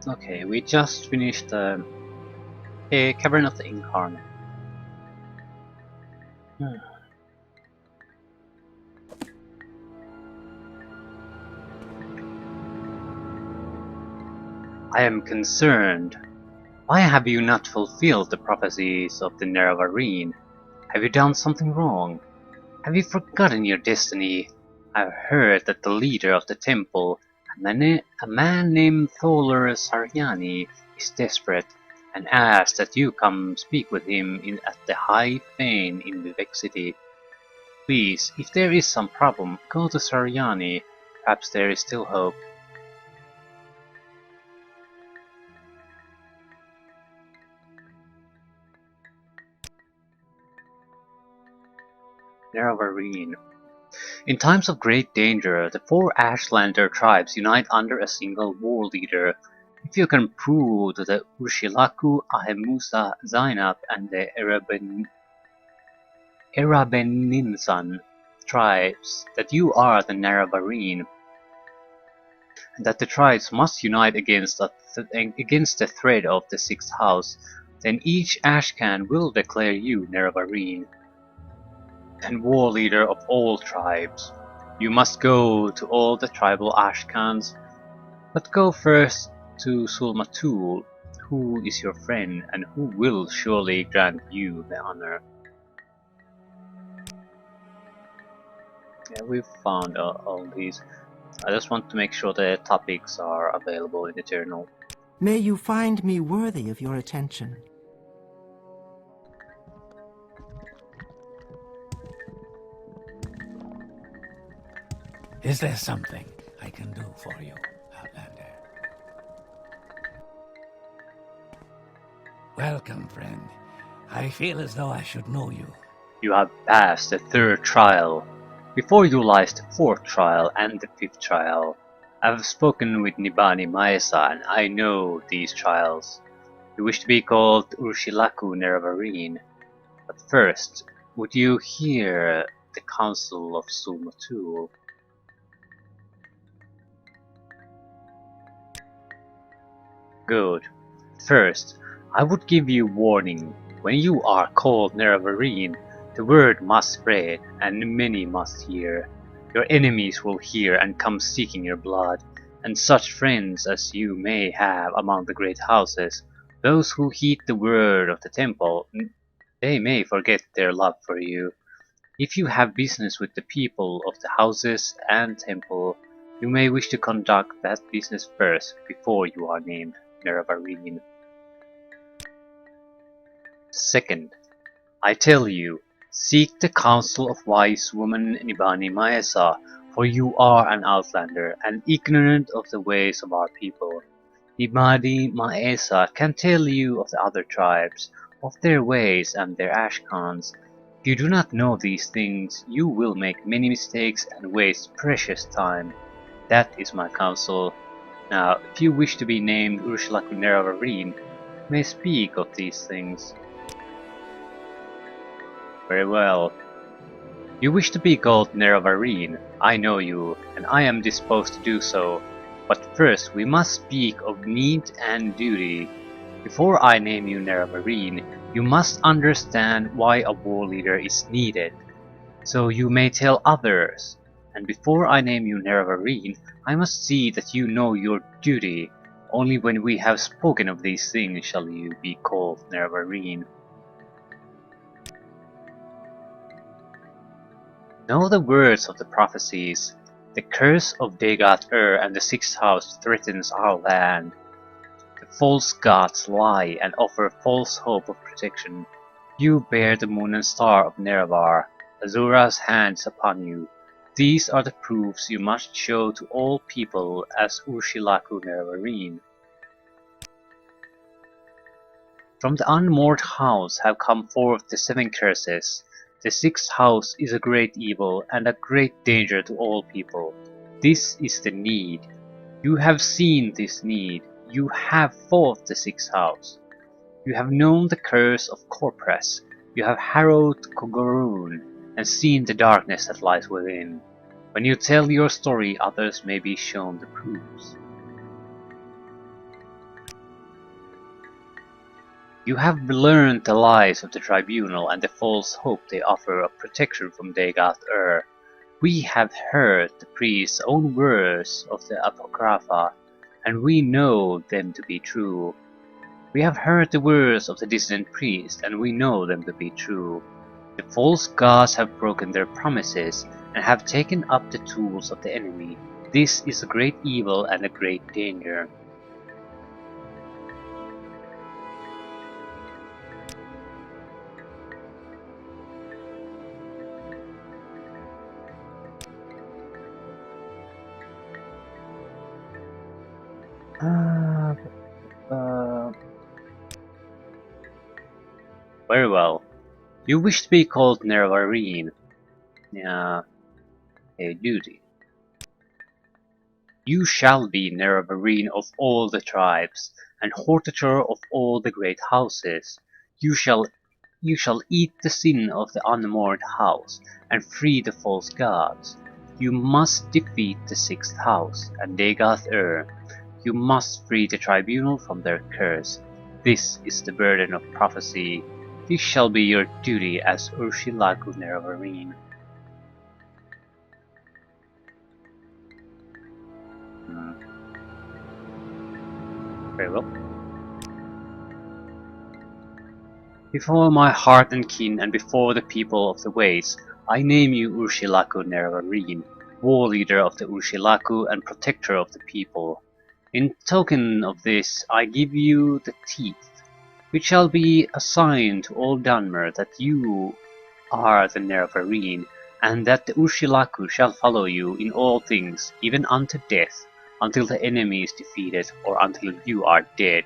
Okay, we just finished the Cavern of the Incarnate. I am concerned. Why have you not fulfilled the prophecies of the Nerevarine? Have you done something wrong? Have you forgotten your destiny? I've heard that the leader of the temple, a man named Tholer Saryani, is desperate and asks that you come speak with him at the High Fane in Vivek City. Please, if there is some problem, go to Saryani. Perhaps there is still hope. Nerevarine. In times of great danger, the four Ashlander tribes unite under a single war leader. If you can prove to the Urshilaku, Ahemusa, Zainab, and the Erabeninsan tribes that you are the Nerevarine, and that the tribes must unite against the threat of the sixth house, then each Ashcan will declare you Nerevarine, and war leader of all tribes. You must go to all the tribal Ashcans, but go first to Sulmatul, who is your friend and who will surely grant you the honor. Yeah, we've found all these. I just want to make sure the topics are available in the journal. May you find me worthy of your attention. Is there something I can do for you, Outlander? Welcome, friend. I feel as though I should know you. You have passed the third trial. Before you lies the fourth trial and the fifth trial. I have spoken with Nibani Maesa and I know these trials. You wish to be called Urshilaku Nerevarine. But first, would you hear the counsel of Sulmatul? Good. First, I would give you warning. When you are called Nerevarine, the word must spread, and many must hear. Your enemies will hear and come seeking your blood, and such friends as you may have among the great houses, those who heed the word of the temple, they may forget their love for you. If you have business with the people of the houses and temple, you may wish to conduct that business first before you are named Nerevarine. Second, I tell you, seek the counsel of wise woman Nibani Maesa, for you are an outlander and ignorant of the ways of our people. Nibani Maesa can tell you of the other tribes, of their ways and their Ashkans. If you do not know these things, you will make many mistakes and waste precious time. That is my counsel. Now, if you wish to be named Urshilaku Nerevarine, you may speak of these things. Very well. You wish to be called Nerevarine. I know you, and I am disposed to do so. But first we must speak of need and duty. Before I name you Nerevarine, you must understand why a war leader is needed, so you may tell others. And before I name you Nerevarine, I must see that you know your duty. Only when we have spoken of these things shall you be called Nerevarine. Know the words of the prophecies. The curse of Dagat-Ur and the sixth house threatens our land. The false gods lie and offer false hope of protection. You bear the moon and star of Nerevar, Azura's hands upon you. These are the proofs you must show to all people as Urshilaku Nerevarine. From the unmoored house have come forth the seven curses. The sixth house is a great evil and a great danger to all people. This is the need. You have seen this need. You have fought the sixth house. You have known the curse of Corpress. You have harrowed Kogorun. and seen the darkness that lies within. When you tell your story, others may be shown the proofs. You have learned the lies of the tribunal and the false hope they offer of protection from Dagoth-Ur. We have heard the priest's own words of the Apocrypha, and we know them to be true. We have heard the words of the dissident priest, and we know them to be true. The false gods have broken their promises, and have taken up the tools of the enemy. This is a great evil and a great danger. Very well. You wish to be called Nervarine. A duty. You shall be Nervarine of all the tribes, and hortitor of all the great houses. You shall eat the sin of the unmourned house, and free the false gods. You must defeat the sixth house, and Dagoth-Ur. You must free the tribunal from their curse. This is the burden of prophecy. This shall be your duty as Urshilaku Nervarine. Very well. Before my heart and kin, and before the people of the ways, I name you Urshilaku Nervarine, war leader of the Urshilaku and protector of the people. In token of this, I give you the teeth, which shall be a sign to all Dunmer that you are the Nervarine, and that the Urshilaku shall follow you in all things, even unto death, until the enemy is defeated, or until you are dead,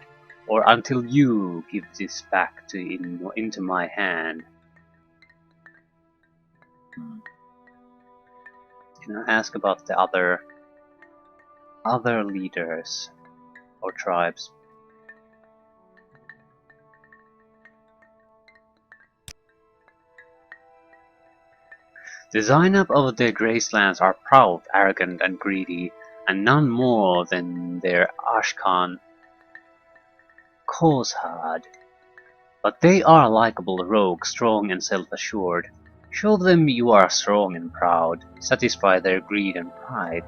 or until you give this back into my hand. Can I ask about the other leaders or tribes? The Zainab of the Gracelands are proud, arrogant, and greedy, and none more than their Ashkan Kozhad. But they are likable rogues, strong and self-assured. Show them you are strong and proud, satisfy their greed and pride.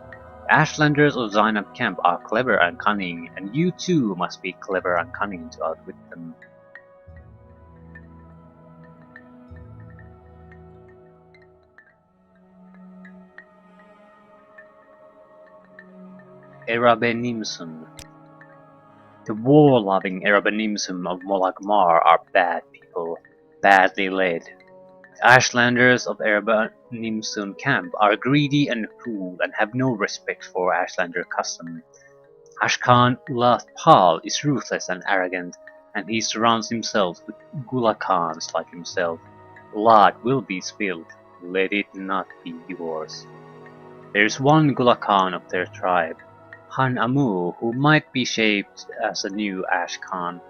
The Ashlanders of Zainab camp are clever and cunning, and you too must be clever and cunning to outwit them. Erabenimsun. The war-loving Erabenimsun of Molagmar are bad people, badly led. The Ashlanders of Erabenimsun camp are greedy and cruel and have no respect for Ashlander custom. Ashkan Ulath-Pal is ruthless and arrogant, and he surrounds himself with Gulakans like himself. Blood will be spilled, let it not be yours. There is one Gulakan of their tribe, Han Amu, who might be shaped as a new Ashkan.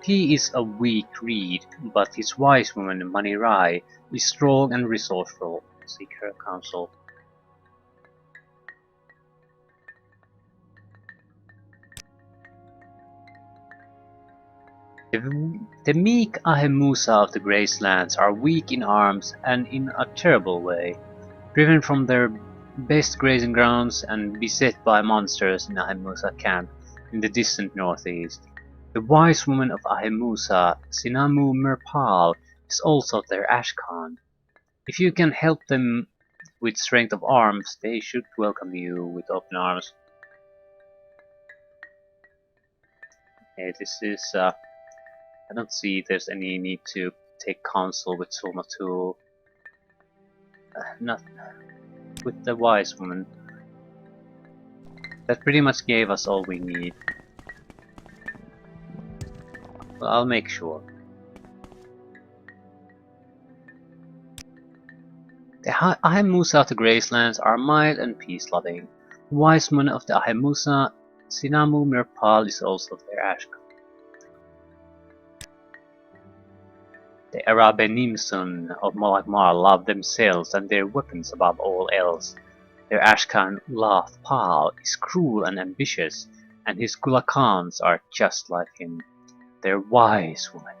He is a weak reed, but his wise woman Mani Rai is strong and resourceful. Seek her counsel. The meek Ahemusa of the Gracelands are weak in arms and in a terrible way, driven from their best grazing grounds and beset by monsters in Ahemusa camp in the distant northeast. The wise woman of Ahemusa, Sinamu Merpal, is also their Ashkan. If you can help them with strength of arms, they should welcome you with open arms. Okay, this is I don't see there's any need to take counsel with Sulmatul. Not with the wise woman. That pretty much gave us all we need. Well, I'll make sure. The Ahemusa of the Gracelands are mild and peace-loving. The wise woman of the Ahemusa, Sinamu Mirpal, is also their Ashkan. The The Arabenimson of Malakmar love themselves and their weapons above all else. Their Ashkan Lath Pal is cruel and ambitious, and his Gulakans are just like him. Their wise woman,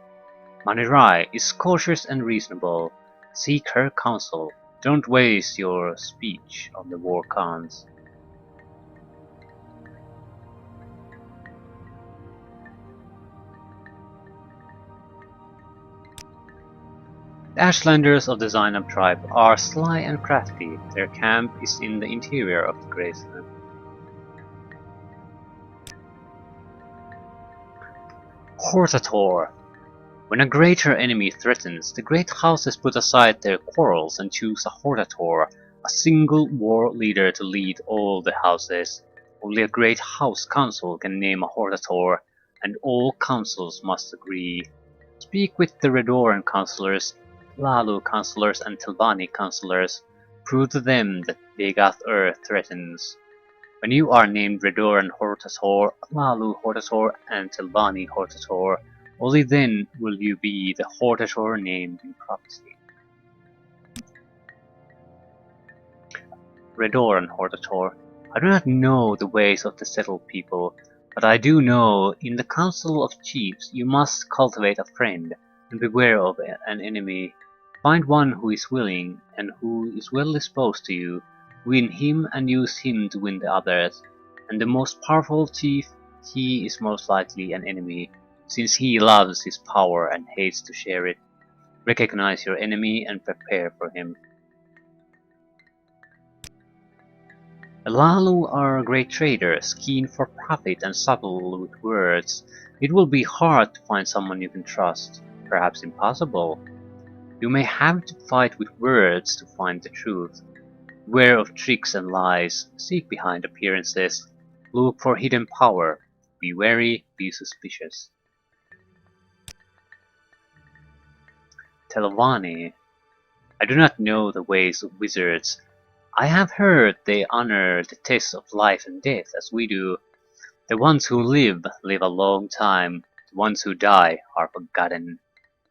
Manirai, is cautious and reasonable. Seek her counsel. Don't waste your speech on the war khans. The Ashlanders of the Zainab tribe are sly and crafty. Their camp is in the interior of the Graceland. Hortator. When a greater enemy threatens, the great houses put aside their quarrels and choose a Hortator, a single war leader to lead all the houses. Only a great house council can name a Hortator, and all councils must agree. Speak with the Redoran councillors, Lalu councillors and Tilbani councillors. Prove to them that Begath threatens. When you are named Redoran Hortator, Lalu Hortator and Tilbani Hortator, only then will you be the Hortator named in prophecy. Redoran Hortator. I do not know the ways of the settled people, but I do know in the Council of Chiefs you must cultivate a friend and beware of an enemy. Find one who is willing and who is well disposed to you. Win him and use him to win the others. And the most powerful chief, he is most likely an enemy, since he loves his power and hates to share it. Recognize your enemy and prepare for him. The Lalu are great traders, keen for profit and subtle with words. It will be hard to find someone you can trust, perhaps impossible. You may have to fight with words to find the truth. Beware of tricks and lies, seek behind appearances, look for hidden power, be wary, be suspicious. Telvanni. I do not know the ways of wizards. I have heard they honor the test of life and death as we do. The ones who live a long time, the ones who die are forgotten.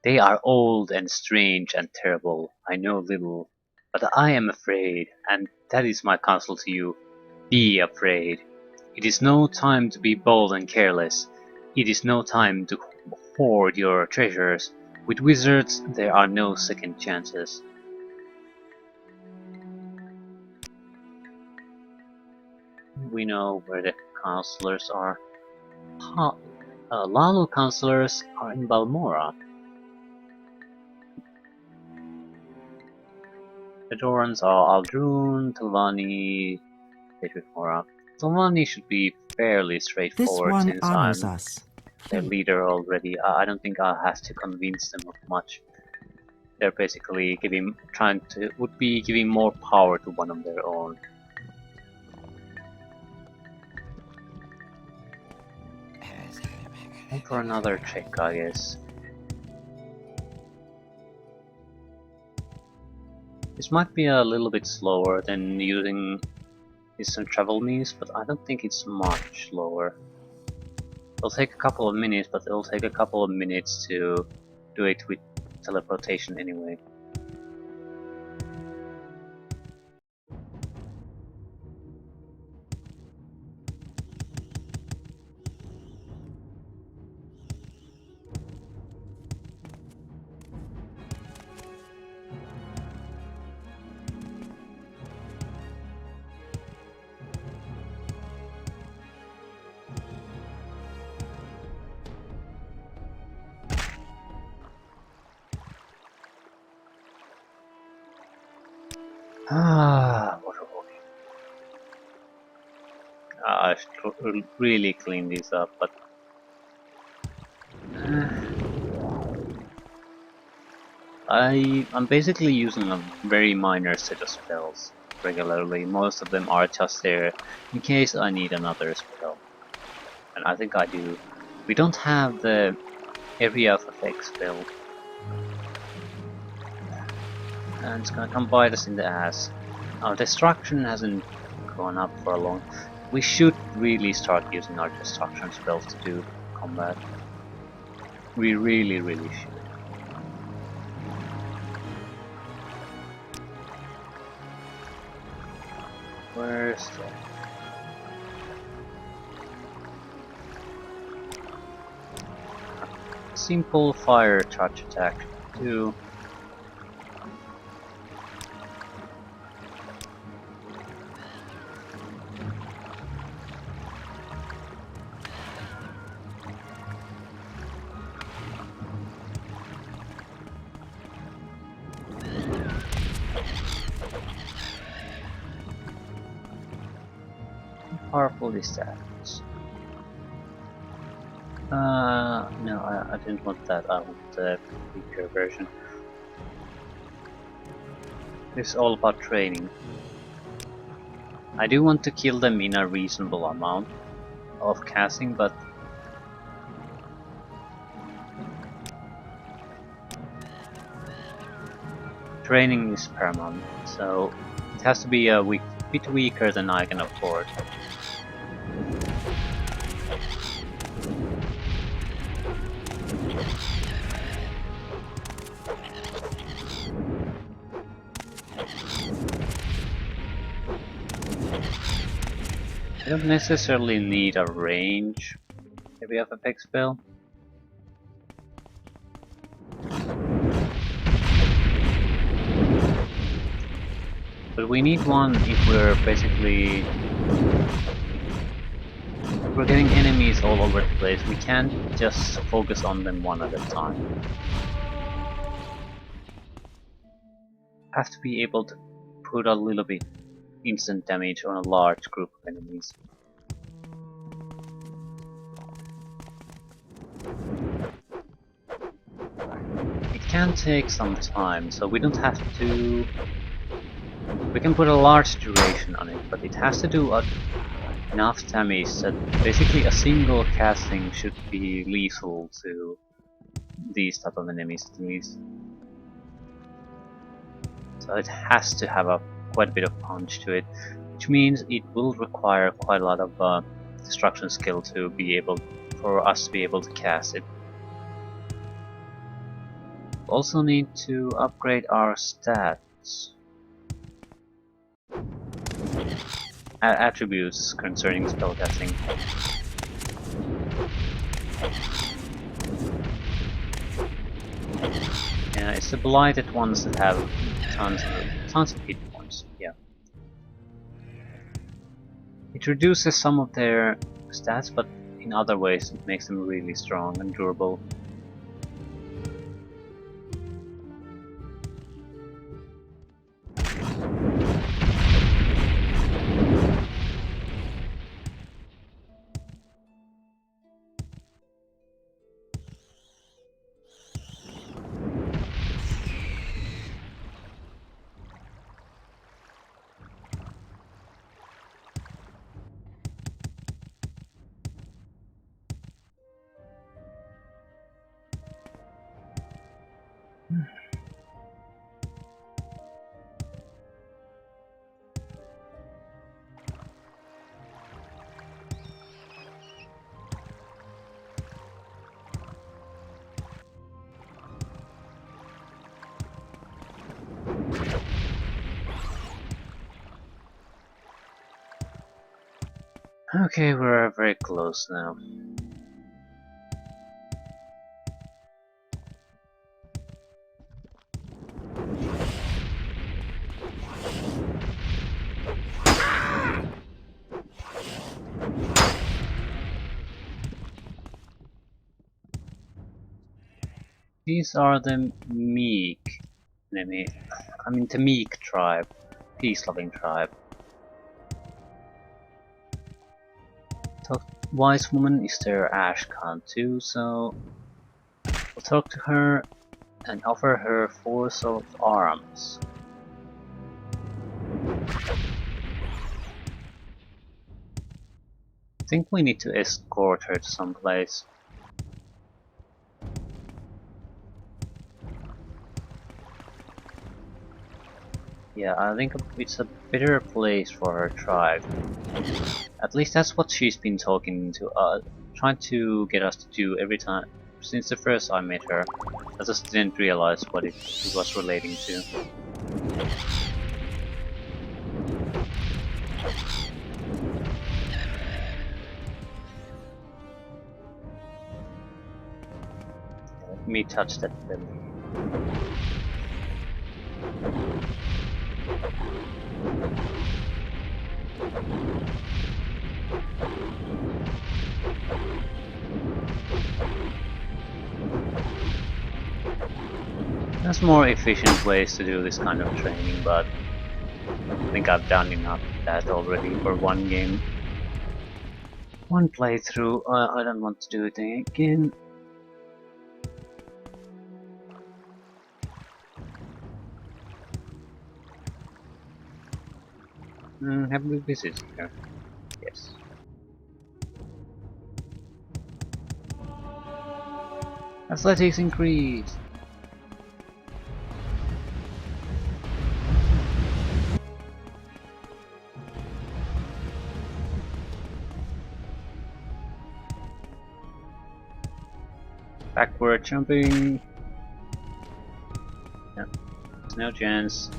They are old and strange and terrible. I know little, but I am afraid, and that is my counsel to you. Be afraid. It is no time to be bold and careless. It is no time to hoard your treasures. With wizards there are no second chances. We know where the counselors are. Lalu counselors are in Balmora. The Dorans are Aldrun, Tilvani, Petrifora. Tilvani should be fairly straightforward This one since honors I'm us. their leader already. I don't think I'll have to convince them of much. They're basically would be giving more power to one of their own. And for another check, I guess. This might be a little bit slower than using instant travel means, but I don't think it's much slower. It'll take a couple of minutes, but it'll take a couple of minutes to do it with teleportation anyway. What a boy. I should really clean this up, but I'm basically using a very minor set of spells regularly. Most of them are just there in case I need another spell. And I think I do. We don't have the area of effect spell. And it's gonna come bite us in the ass. Our destruction hasn't gone up for a long. We should really start using our destruction spells to do combat. We really should. Where's the... Simple fire touch attack too. How powerful is that? No, I didn't want that. I want the weaker version. It's all about training. I do want to kill them in a reasonable amount of casting, but training is paramount, so it has to be a bit weaker than I can afford. I don't necessarily need a range heavy effect spell. But we need one if we're basically... if we're getting enemies all over the place. We can't just focus on them one at a time. Have to be able to put a little bit instant damage on a large group of enemies. It can take some time, so we don't have to... we can put a large duration on it, but it has to do enough damage that basically a single casting should be lethal to these type of enemies at least. So it has to have quite a bit of punch to it, which means it will require quite a lot of destruction skill to be able for us to be able to cast it. Also need to upgrade our stats. Attributes concerning spellcasting. Yeah, it's the blighted ones that have tons of hit points. Yeah. It reduces some of their stats, but in other ways it makes them really strong and durable. Okay, we're very close now. These are the meek enemy. I mean the meek tribe, peace-loving tribe. Wise woman is their Ashcan too, so we'll talk to her and offer her 4 sort of arms. I think we need to escort her to some place. Yeah, I think it's a better place for her tribe. At least that's what she's been talking to us, trying to get us to do every time since the first I met her. I just didn't realize what it was relating to. me touch that belly. There's more efficient ways to do this kind of training, but I think I've done enough of that already for one game. One playthrough, I don't want to do it again. Have we visited here? Yes. Athletics increase! Backward jumping! No, there's no chance.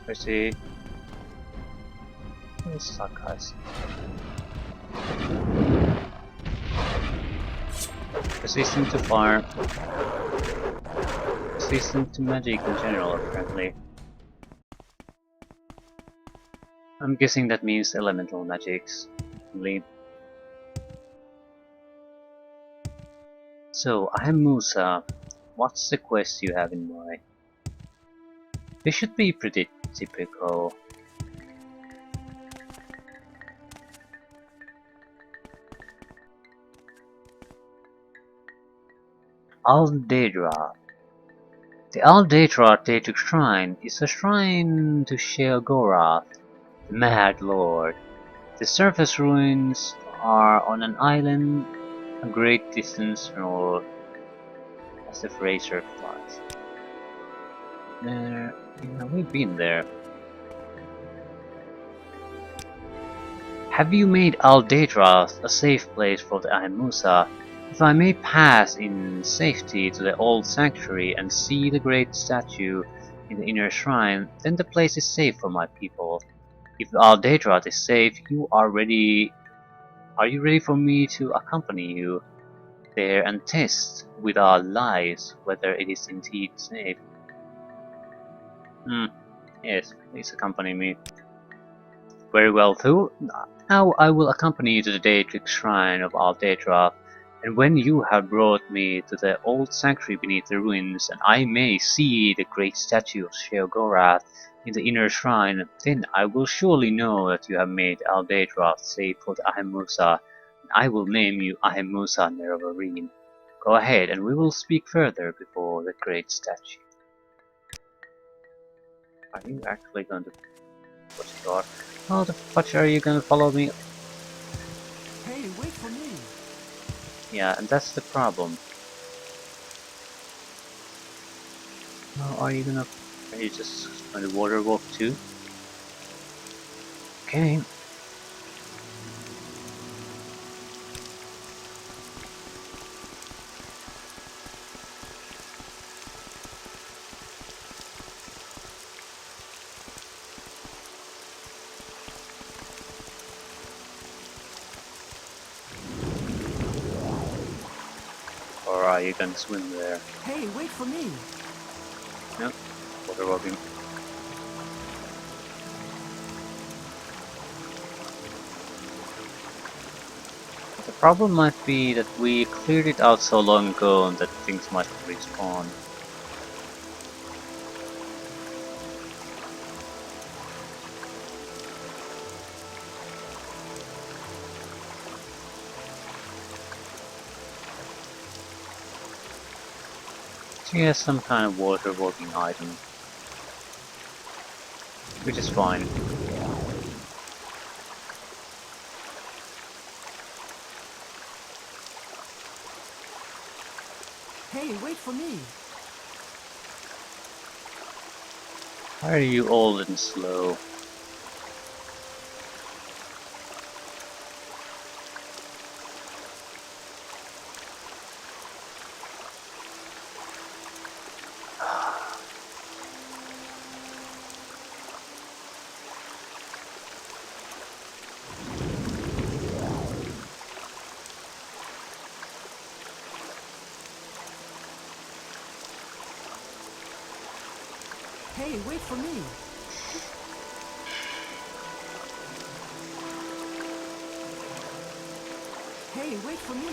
Let's see. This suck, guys. Resistant to fire. Resistant to magic in general, apparently. I'm guessing that means elemental magics. Only. So, I'm Musa. What's the quest you have in mind? This should be pretty typical. Aldedra. The Aldedra Datuk Shrine is a shrine to Sheogorath, the Mad Lord. The surface ruins are on an island a great distance north as the Fraser flies. There, yeah, we've been there. Have you made Aldedrath a safe place for the Ahimusa? If I may pass in safety to the old sanctuary and see the great statue in the inner shrine, then the place is safe for my people. If Aldedrath is safe, you are ready. Are you ready for me to accompany you there and test with our lives whether it is indeed safe? Yes, please accompany me. Very well, Thu. Now I will accompany you to the Daedric Shrine of Aldedrath, and when you have brought me to the old sanctuary beneath the ruins, and I may see the great statue of Sheogorath in the inner shrine, then I will surely know that you have made Aldedrath safe for the Ahimusa, and I will name you Ahimusa Nerevarine. Go ahead, and we will speak further before the great statue. Are you actually going to... What you are? How the fuck are you gonna follow me? Hey, wait for me! Yeah, and that's the problem. How are you gonna... Are you just going to water walk too? Okay. Or are you gonna swim there? Hey, wait for me! Nope. Water walking. The problem might be that we cleared it out so long ago that things might respawn. She has some kind of water walking item. Which is fine. Hey, wait for me! Why are you old and slow? Hey, wait for me. Hey, wait for me.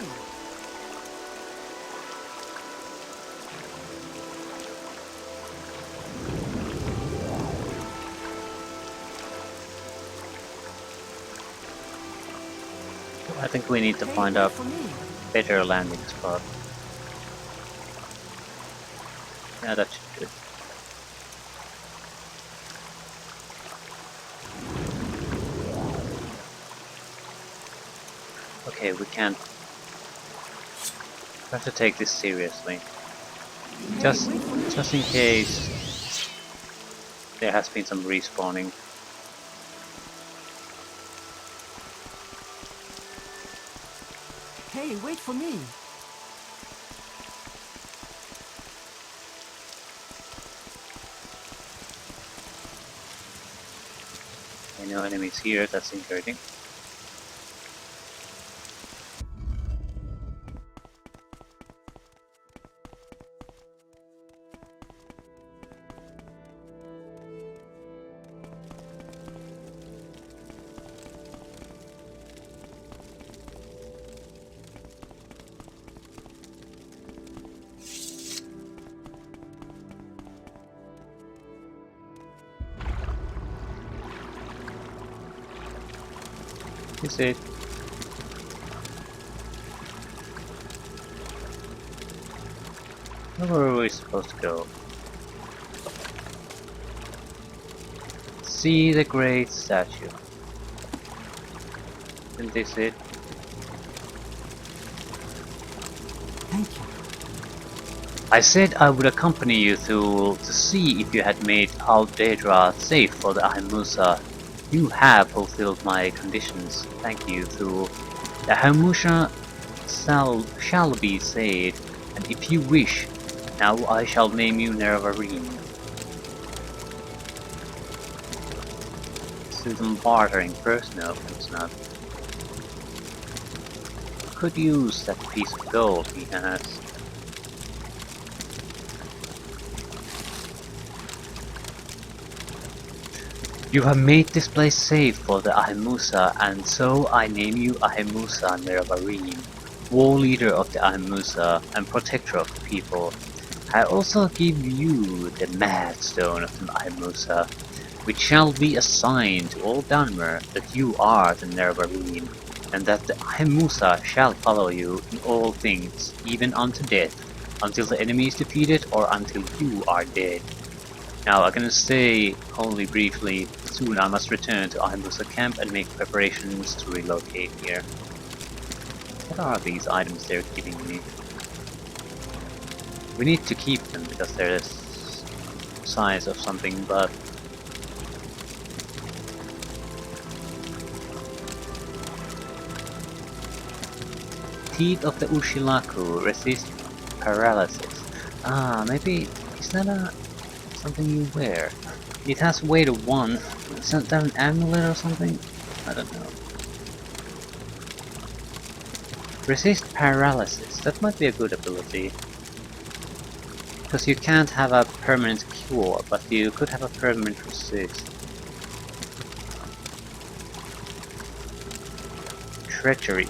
I think we need to Hey, find wait a for me. better landing spot. Yeah, that should do it. Okay, we can't. We have to take this seriously. Hey, Just, wait for me. just in case there has been some respawning. Hey, wait for me. I know enemies here, that's encouraging. Is it? Where were we supposed to go? See the great statue. Isn't this it? Thank you. I said I would accompany you to see if you had made Al-Daedra safe for the Ahimusa. You have fulfilled my conditions. Thank you, Thule. The Ahimusa shall be saved, and if you wish, now I shall name you Nervarine. Some bartering first? No, it's not. Could use that piece of gold he has. You have made this place safe for the Ahimusa, and so I name you Ahimusa Nervarine, war leader of the Ahimusa and protector of the people. I also give you the Mad Stone of the Ahimusa, which shall be a sign to all Dunmer that you are the Nervarine, and that the Ahimusa shall follow you in all things, even unto death, until the enemy is defeated or until you are dead. Now I can say only briefly, soon I must return to Ahimusa camp and make preparations to relocate here. What are these items they're giving me? We need to keep them because they're the size of something, but Teeth of the Ushilaku resist paralysis. Ah, maybe is that something you wear? It has weight of 1. Is that an amulet or something? I don't know. Resist paralysis. That might be a good ability. Because you can't have a permanent cure, but you could have a permanent resist. Treachery.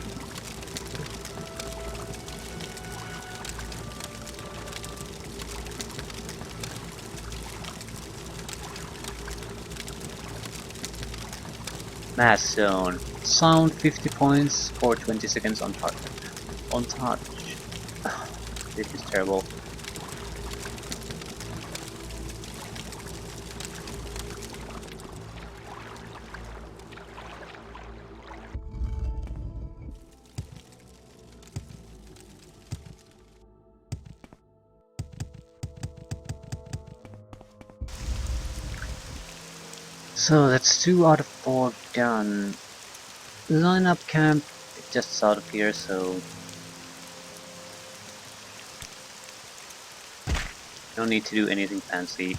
Mass zone. Sound 50 points for 20 seconds on touch. On touch. This is terrible. So that's 2 out of 4 done. Line up camp just out of here, so no need to do anything fancy.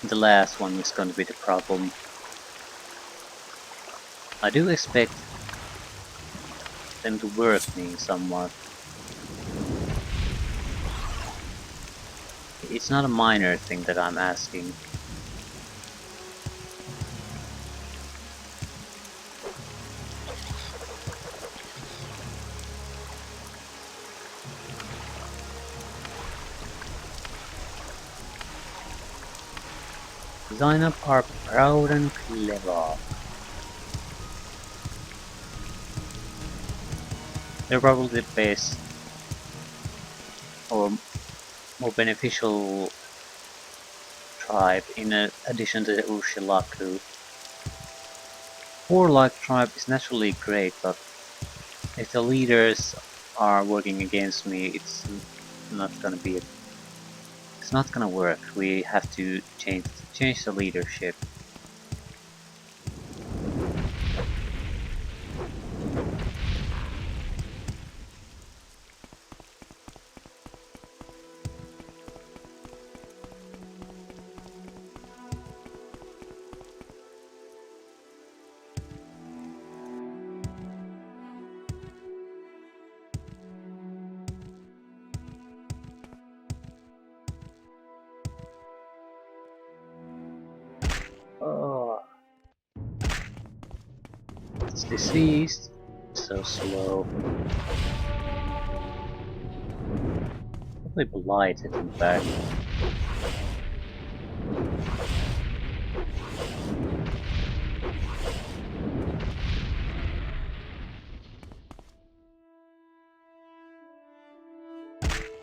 The last one is going to be the problem. I do expect them to work me somewhat. It's not a minor thing that I'm asking. Design up are proud and clever. They're probably the best or more beneficial tribe in addition to the Urshilaku. Warlike tribe is naturally great, but if the leaders are working against me, it's not gonna be. It's not gonna work. We have to change the leadership. Oh, it's diseased. So slow. Probably blighted, in fact.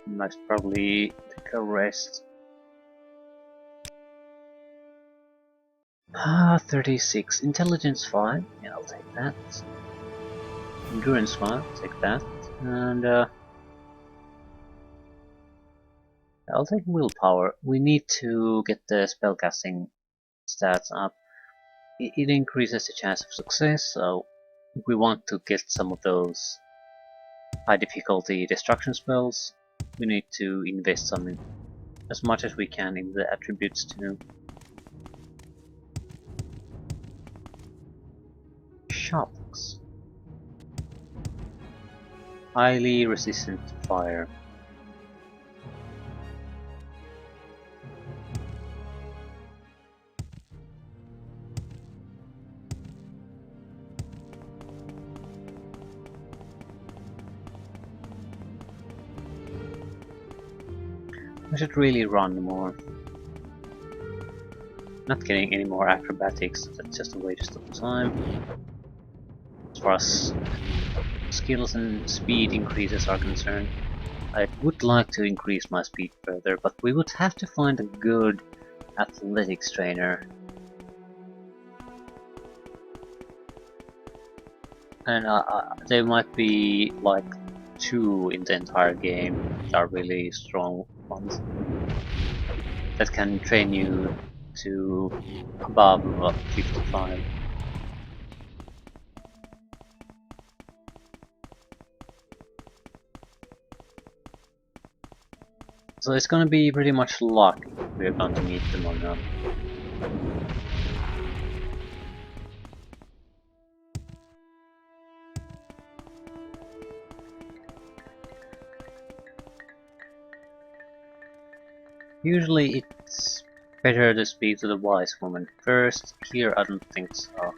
Must probably take a rest. 36. Intelligence 5. Yeah, I'll take that. Endurance 5. Take that. And I'll take willpower. We need to get the spellcasting stats up. It increases the chance of success, so if we want to get some of those high difficulty destruction spells, we need to invest some in, as much as we can in the attributes too. Shocks. Highly resistant to fire. I should really run more. Not getting any more acrobatics, that's just a waste of time. As far as skills and speed increases are concerned, I would like to increase my speed further, but we would have to find a good athletics trainer. And there might be like 2 in the entire game that are really strong ones that can train you to above 55. So it's gonna be pretty much luck if we're going to meet them or not. Usually it's better to speak to the wise woman first. Here I don't think so.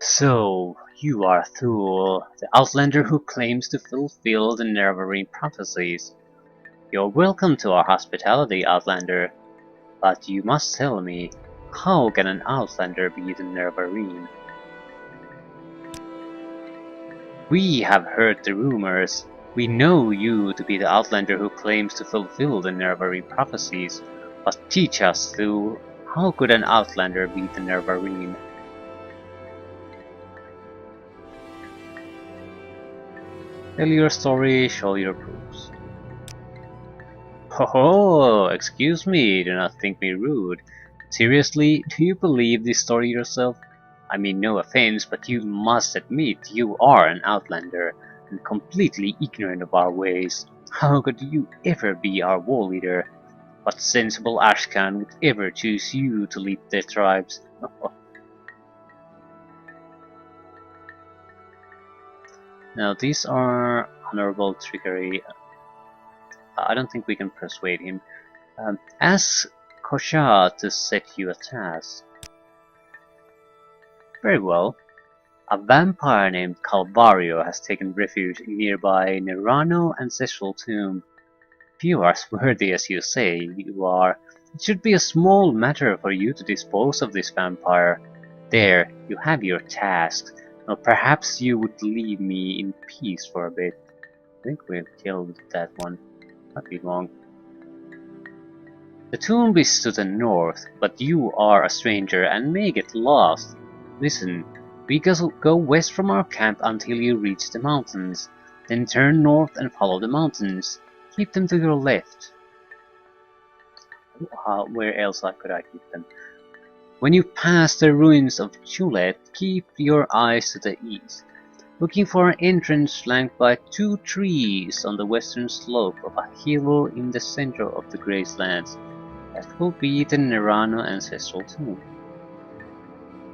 So, you are Thule, the Outlander who claims to fulfill the Nerevarine prophecies. You're welcome to our hospitality, Outlander, but you must tell me, how can an Outlander be the Nerevarine? We have heard the rumors. We know you to be the Outlander who claims to fulfill the Nerevarine prophecies, but teach us, Thule, how could an Outlander be the Nerevarine? Tell your story, show your proofs. Ho ho! Excuse me, do not think me rude. Seriously, do you believe this story yourself? I mean no offense, but you must admit you are an Outlander. and completely ignorant of our ways. How could you ever be our war leader? What sensible Ashcan would ever choose you to lead their tribes? Now these are honorable trickery. I don't think we can persuade him. Ask Kosha to set you a task. Very well. A vampire named Calvario has taken refuge in nearby Nerano ancestral tomb. If you are as worthy as you say you are, it should be a small matter for you to dispose of this vampire. There, you have your task. Now perhaps you would leave me in peace for a bit. I think we've killed that one. Might be wrong. The tomb is to the north, but you are a stranger and may get lost. Listen, we go west from our camp until you reach the mountains. Then turn north and follow the mountains. Keep them to your left. Where else could I keep them? When you pass the ruins of Chulet, keep your eyes to the east, looking for an entrance flanked by 2 trees on the western slope of a hill in the center of the Gracelands. That will be the Nerano ancestral tomb.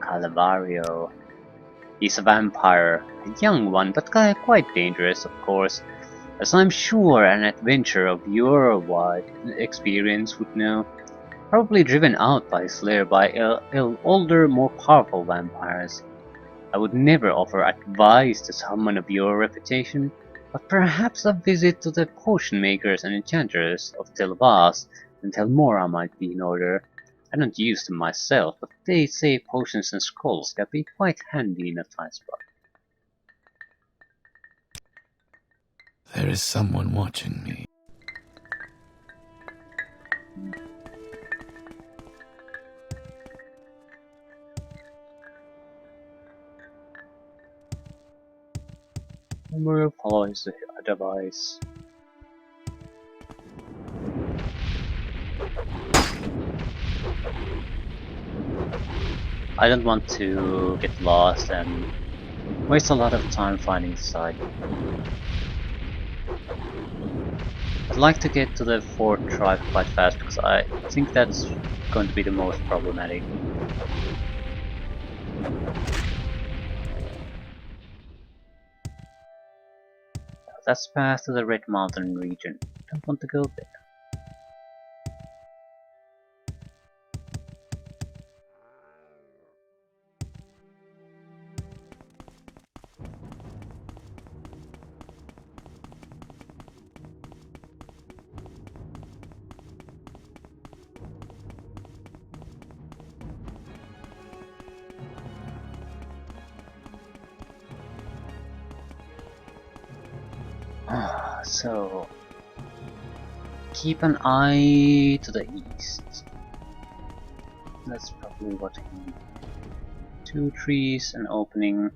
Calvario. He's a vampire, a young one, but quite dangerous, of course, as I'm sure an adventurer of your wide experience would know. Probably driven out by his lair by older, more powerful vampires. I would never offer advice to someone of your reputation, but perhaps a visit to the potion makers and enchanters of Telvas and Telmora might be in order. I don't use them myself, but they say potions and scrolls can be quite handy in a tight spot. There is someone watching me. Memorial follows the advice. I don't want to get lost and waste a lot of time finding the site. I'd like to get to the 4th tribe quite fast because I think that's going to be the most problematic. That's past to the Red Mountain region. Don't want to go there. So, keep an eye to the east. That's probably what he needs. 2 trees, an opening.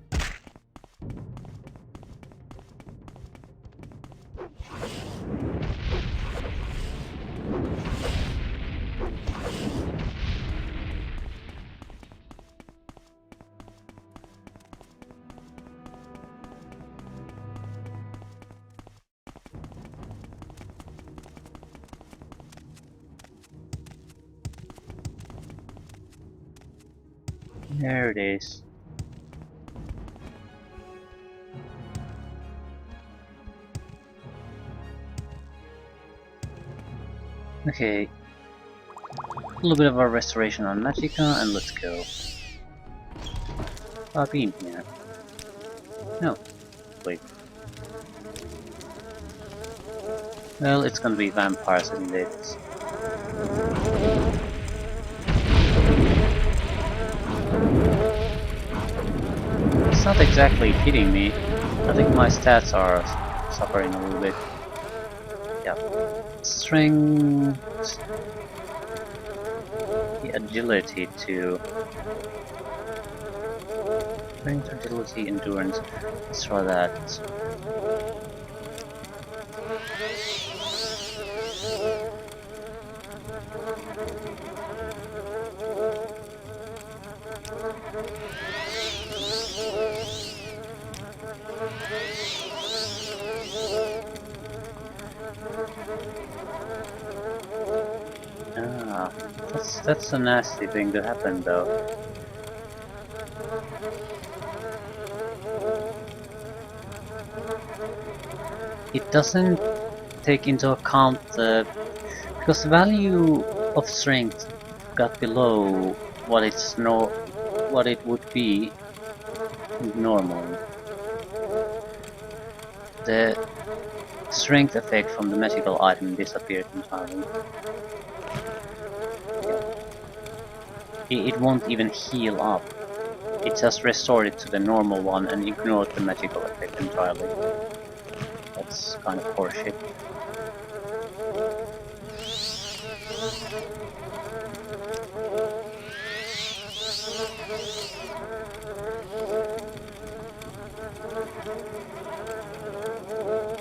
There it is. Okay. A little bit of a restoration on Magicka and let's go. Beam here. No. Wait. Well, it's gonna be vampires in this. It's not exactly hitting me. I think my stats are suffering a little bit. Yeah. Strength. The agility too. Strength, agility, endurance. Let's try that. That's a nasty thing to happen though. It doesn't take into account because the value of strength got below what it would be normally. The strength effect from the magical item disappeared entirely. It won't even heal up. It just restored it to the normal one and ignored the magical effect entirely. That's kind of horseshit.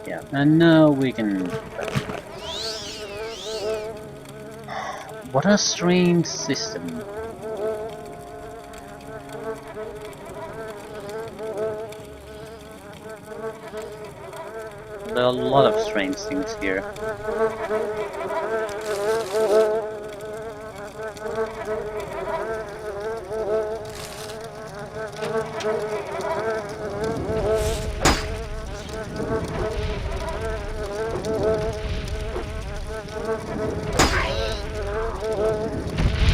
Yeah, and now we can... What a strange system. There are a lot of strange things here.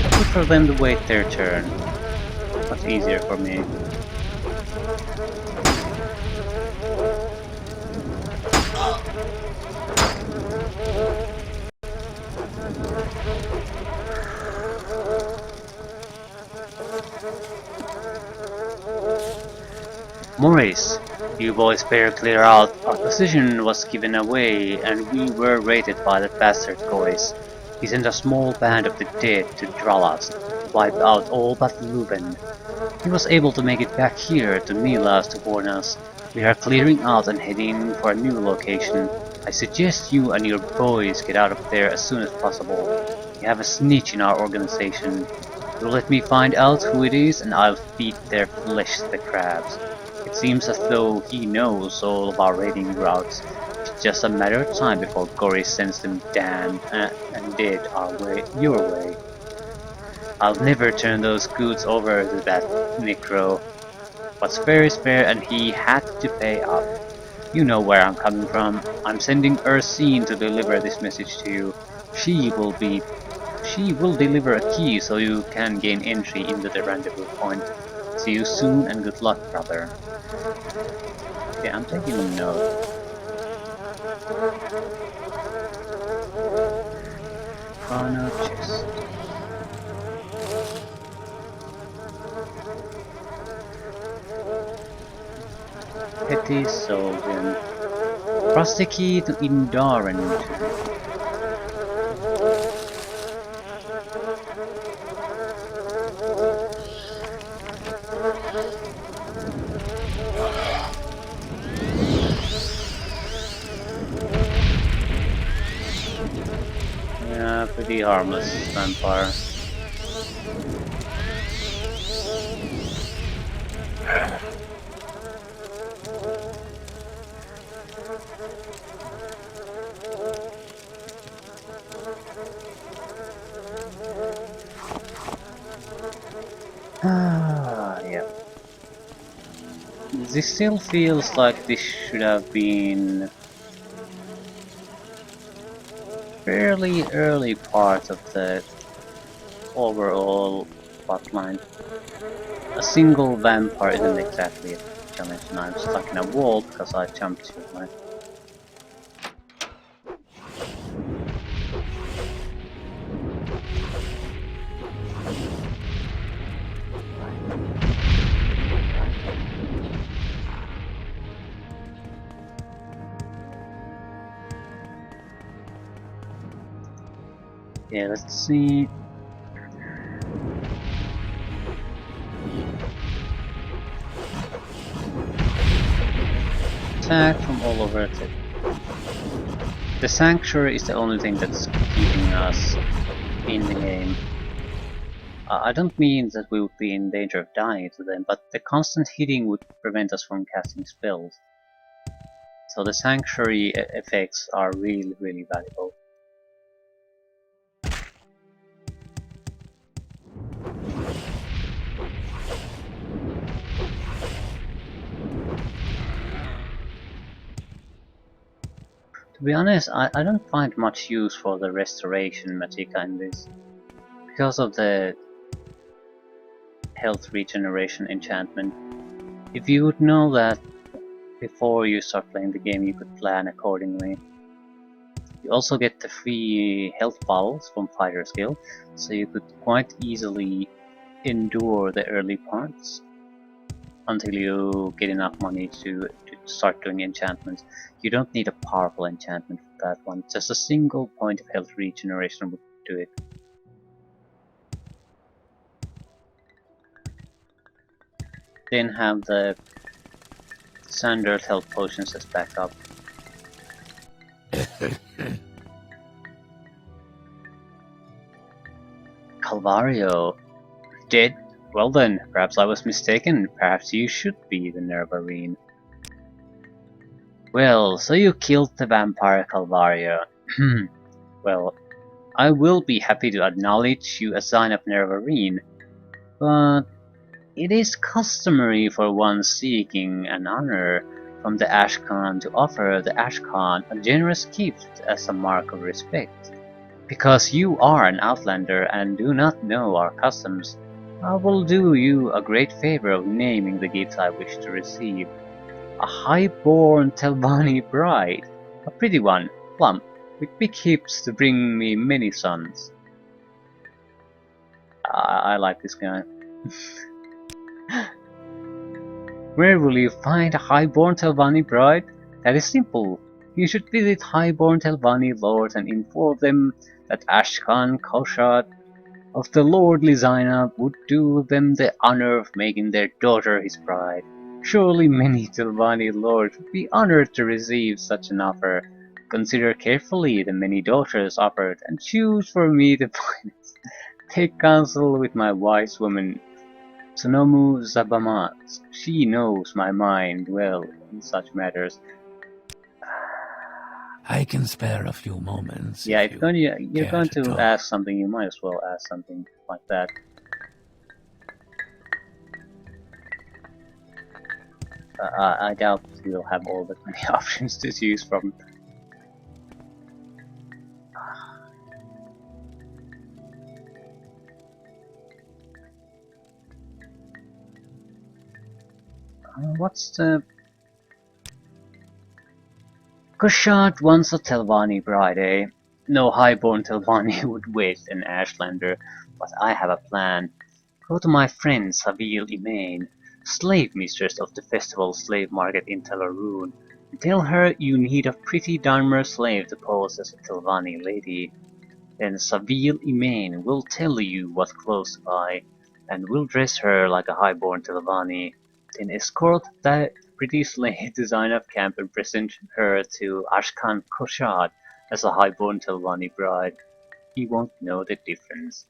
I prefer them to wait their turn. Much easier for me. Maurice, you boys better clear out. Our position was given away and we were raided by that bastard Gois. He sent a small band of the dead to Dralas to wipe out all but Leuven. He was able to make it back here to Milas to warn us. We are clearing out and heading for a new location. I suggest you and your boys get out of there as soon as possible. We have a snitch in our organization. You'll let me find out who it is and I'll feed their flesh to the crabs. It seems as though he knows all of our raiding routes. It's just a matter of time before Gory sends them damned and dead your way. I'll never turn those goods over to that Necro. What's fair is fair and he had to pay up. You know where I'm coming from. I'm sending Ursine to deliver this message to you. She will deliver a key so you can gain entry into the rendezvous point. See you soon and good luck, brother. Okay, I'm taking a note. Chrono chest. Petty Soldier. Rusty key to Indaran. Yeah, pretty harmless vampire. Yeah. This still feels like this should have been fairly early part of the overall plotline. A single vampire isn't exactly a challenge, and I'm stuck in a wall because I jumped too much. Yeah, let's see. Attack from all over it. The Sanctuary is the only thing that's keeping us in the game. I don't mean that we would be in danger of dying to them, but the constant hitting would prevent us from casting spells. So the Sanctuary effects are really, really valuable. To be honest, I don't find much use for the restoration magicka in this. Because of the health regeneration enchantment. If you would know that before you start playing the game, you could plan accordingly. You also get the free health bottles from Fighter's Guild, so you could quite easily endure the early parts until you get enough money to start doing enchantments. You don't need a powerful enchantment for that one, just a single point of health regeneration would do it. Then have the standard health potions as backup. Calvario. Dead? Well then, perhaps I was mistaken. Perhaps you should be the Nervarine. Well, so you killed the vampire Calvario. Well, I will be happy to acknowledge you a sign of Nervarine, but it is customary for one seeking an honor from the Ashcan to offer the Ashcan a generous gift as a mark of respect. Because you are an outlander and do not know our customs, I will do you a great favor of naming the gift I wish to receive. A high-born Telvanni bride, a pretty one, plump, with big hips to bring me many sons. I like this guy. Where will you find a high-born Telvanni bride? That is simple. You should visit high-born Telvanni lords and inform them that Ashkan Koshad of the lordly Zainab would do them the honor of making their daughter his bride. Surely many Telvanni lords would be honored to receive such an offer. Consider carefully the many daughters offered and choose for me the finest. Take counsel with my wise woman, Sonomu Zabamat. She knows my mind well in such matters. I can spare a few moments. Yeah, if if you're care going to to talk. ask something, you might as well ask something like that. I doubt you'll have all that many options to choose from. What's the... Kushad wants a Telvanni bride, eh? No highborn Telvanni would wed an Ashlander, but I have a plan. Go to my friend Savile Emain, slave mistress of the festival slave market in Teleroon, and tell her you need a pretty Dharma slave to pose as a Telvanni lady. Then Savile Emain will tell you what clothes to buy, and will dress her like a highborn Telvanni. Then escort that pretty slave to Zainab camp and present her to Ashkan Koshad as a highborn Telvanni bride. He won't know the difference.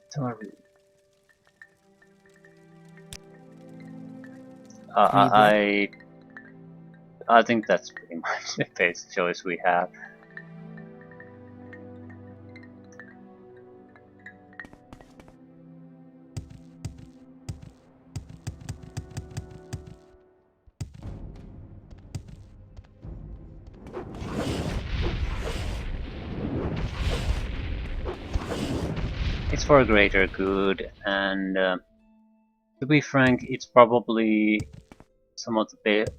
Sorry. I think that's pretty much the best choice we have. It's for a greater good, and to be frank, it's probably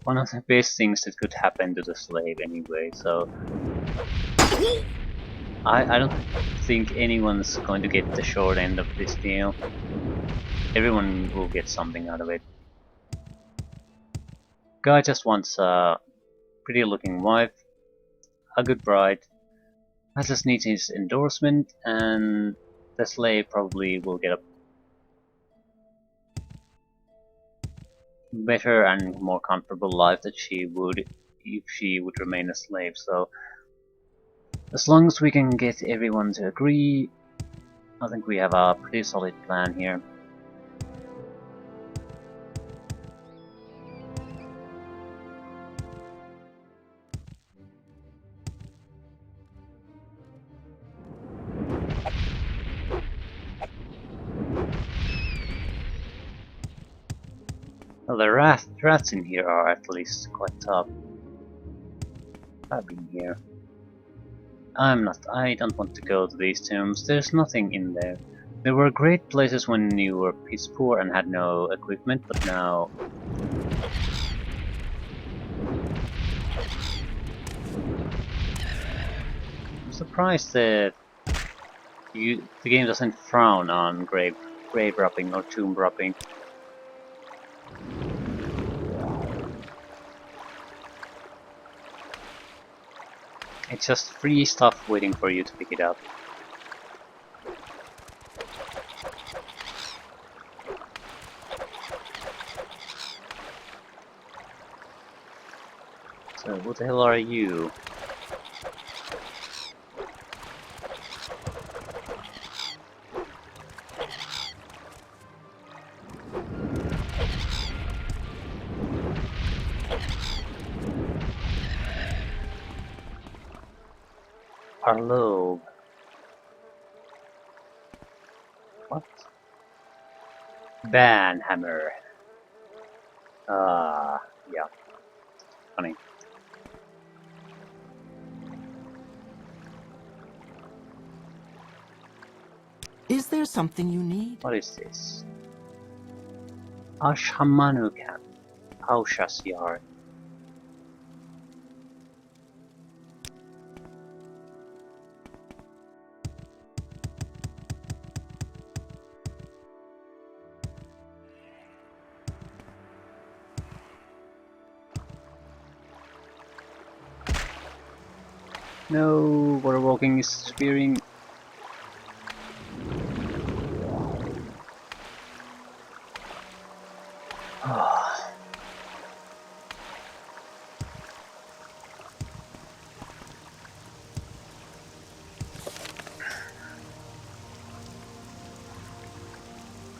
one of the best things that could happen to the slave anyway. So I don't think anyone's going to get the short end of this deal. Everyone will get something out of it. Guy just wants a pretty looking wife, a good bride. I just need his endorsement, and the slave probably will get a better and more comfortable life that she would if she would remain a slave. So as long as we can get everyone to agree, I think we have a pretty solid plan here. Well, the rats in here are at least quite tough. I've been here. I don't want to go to these tombs. There's nothing in there. There were great places when you were piss poor and had no equipment, but now... I'm surprised that the game doesn't frown on grave robbing or tomb robbing. It's just free stuff waiting for you to pick it up. So what the hell are you? Arlobe. What? Banhammer. Yeah. Funny. Is there something you need? What is this? Ashamanukan. Hausha's yard. No, water walking is spearing.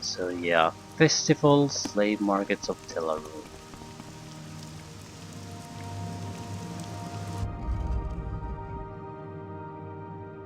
So yeah, festivals, slave markets of Tel Aviv.